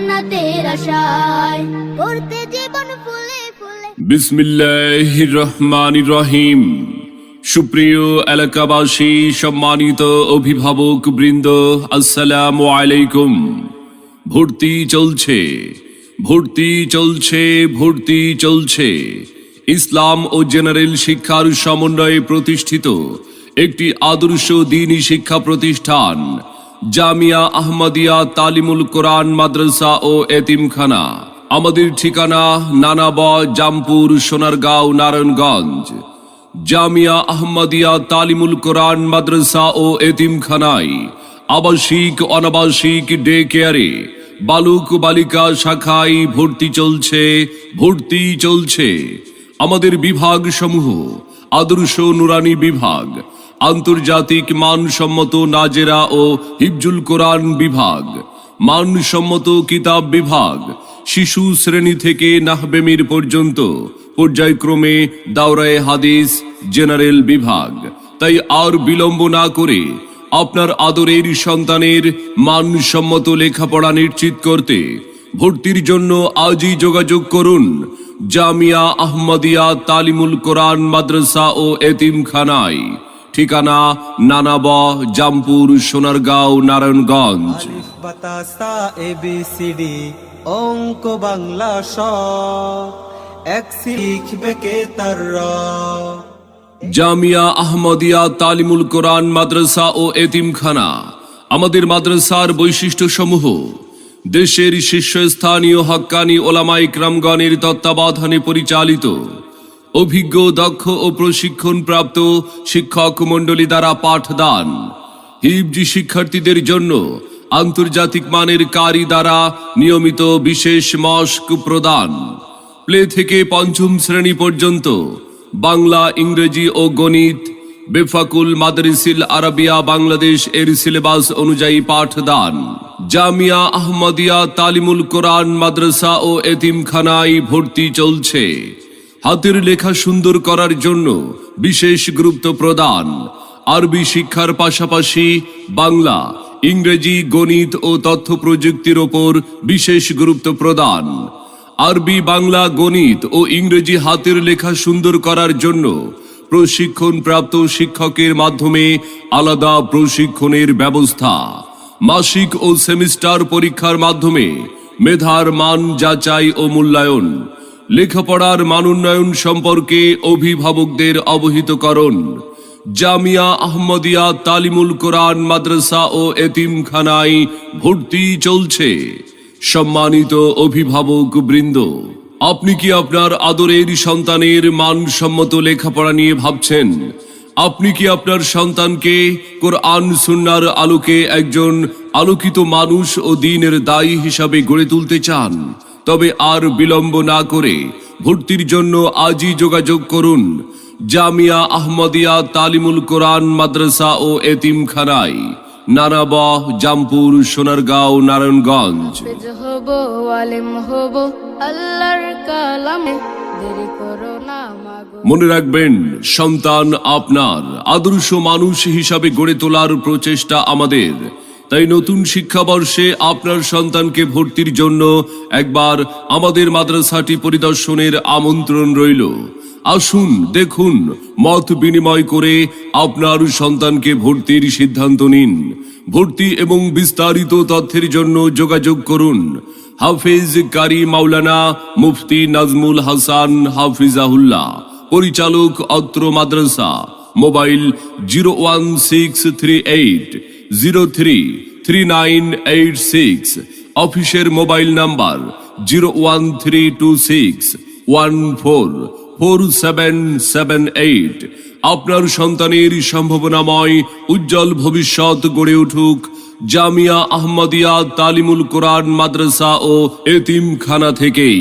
জান্নাতের আশায় করতে জীবন ফুলে ফুলে। বিসমিল্লাহির রহমানির রহিম। সুপ্রিয় এলাকাবাসী, সম্মানিত অভিভাবক বৃন্দ, আসসালামু আলাইকুম। ভর্তি চলছে, ভর্তি চলছে, ভর্তি চলছে। ইসলাম ও জেনারেল শিক্ষার সমন্বয়ে প্রতিষ্ঠিত একটি আদর্শ দ্বীনি শিক্ষা প্রতিষ্ঠান জামিয়া আহমদিয়া তালিমুল কোরআন মাদ্রাসা ও এতিমখানা। আমাদের ঠিকানা নানাব, জামপুর, সোনারগাঁও, নারায়ণগঞ্জ। জামিয়া আহমদিয়া তালিমুল কোরআন মাদ্রাসা ও এতিমখানায় আবাসিক অনাবাসিক ডে কেয়ারে বালক বালিকা শাখায় ভর্তি চলছে, ভর্তি চলছে। আমাদের বিভাগ সমূহ: আদর্শ নুরানি বিভাগ, আন্তর্জাতিক মানসম্মত নাজেরা ও হিফজুল কোরআন বিভাগ, মানসম্মত কিতাব বিভাগ, শিশু শ্রেণী থেকে নাহবেমির পর্যন্ত পর্যায়ক্রমে দাওরায়ে হাদিস জেনারেল বিভাগ। তাই আর বিলম্ব না করে আপনার আদরের সন্তানের মানসম্মত লেখাপড়া নিশ্চিত করতে ভর্তির জন্য আজই যোগাযোগ করুন জামিয়া আহমদিয়া তালিমুল কোরআন মাদ্রাসা ও এতিমখানায়। ঠিকানা নানাব, জামপুর, সোনারগাঁও, নারায়ণগঞ্জ। আলিফ বাতা সা এবিসিডি অঙ্ক বাংলা শ এক শিখবে কে তার র। জামিয়া আহমদিয়া তালিমুল কোরআন মাদ্রাসা ও এতিমখানা। আমাদের মাদ্রাসার বৈশিষ্ট্য সমূহ: দেশের শীর্ষস্থানীয় হক্কানি ওলামা ইকরামগণের তত্ত্বাবধানে পরিচালিত, অভিজ্ঞ, দক্ষ ও প্রশিক্ষণপ্রাপ্ত শিক্ষক মণ্ডলী দ্বারা পাঠদান, হিফজি শিক্ষার্থীদের জন্য আন্তর্জাতিক মানের কারি দ্বারা নিয়মিত বিশেষ মশক প্রদান, প্লে থেকে পঞ্চম শ্রেণী পর্যন্ত বাংলা, ইংরেজি ও গণিত বেফাকুল মাদরিসিল আরাবিয়া বাংলাদেশ এর সিলেবাস অনুযায়ী পাঠদান। জামিয়া আহমদিয়া তালিমুল কোরআন মাদ্রাসা ও এতিমখানায় ভর্তি চলছে। হাতের লেখা সুন্দর করার জন্য বিশেষ গুরুত্ব প্রদান। আরবি শিক্ষার পাশাপাশি বাংলা, ইংরেজি, গণিত ও তথ্য প্রযুক্তির ওপর বিশেষ গুরুত্ব প্রদান। আরবি, বাংলা, গণিত ও ইংরেজি হাতের লেখা সুন্দর করার জন্য প্রশিক্ষণপ্রাপ্ত শিক্ষকের মাধ্যমে আলাদা প্রশিক্ষণের ব্যবস্থা। মাসিক ও সেমিস্টার পরীক্ষার মাধ্যমে মেধার মান যাচাই ও মূল্যায়ন। লেখাপড়ার মানোন্নয়ন সম্পর্কে অভিভাবকদের অবহিতকরণ। জামিয়া আহমদিয়া তালিমুল কোরআন মাদ্রাসা ও এতিমখানায় ভর্তি চলছে। সম্মানিত অভিভাবক বৃন্দ, আপনি কি আপনার আদরের সন্তানের মানসম্মত লেখাপড়া নিয়ে ভাবছেন? আপনি কি আপনার সন্তানকে কোরআন সুন্নাহর আলোকে একজন আলোকিত মানুষ ও দ্বীনের দায়ী হিসাবে গড়ে তুলতে চান? তবে আর বিলম্ব না করে ভর্তির জন্য আজই যোগাযোগ করুন জামিয়া আহমদিয়া তালিমুল কোরআন মাদ্রাসা ও এতিমখানায়, নানাব, জামপুর, সোনারগাঁও, নারায়ণগঞ্জ। হব আলেম হব আল্লাহর কালামে, দেরি করো না মাগো। মনে রাখবেন, সন্তান আপনার, আদর্শ মানুষ হিসাবে গড়ে তোলার প্রচেষ্টা আমাদের। তাই নতুন শিক্ষাবর্ষে আপনার সন্তানকে ভর্তির জন্য একবার আমাদের মাদ্রাসাটি পরিদর্শনের আমন্ত্রণ রইল। আসুন, দেখুন, মত বিনিময় করে আপনার সন্তানকে ভর্তির সিদ্ধান্ত নিন। ভর্তি এবং বিস্তারিত তথ্যের জন্য যোগাযোগ করুন হাফেজ কারি মাওলানা মুফতি নাজমুল হাসান হাফিজাহুল্লাহ, পরিচালক অত্র মাদ্রাসা। মোবাইল 01638033986। অফিসের মোবাইল নাম্বার 01326144778। আপনার সন্তানের সম্ভাবনাময় উজ্জ্বল ভবিষ্যৎ গড়ে উঠুক জামিয়া আহমদিয়া তালিমুল কোরআন মাদ্রাসা ও এতিমখানা থেকেই।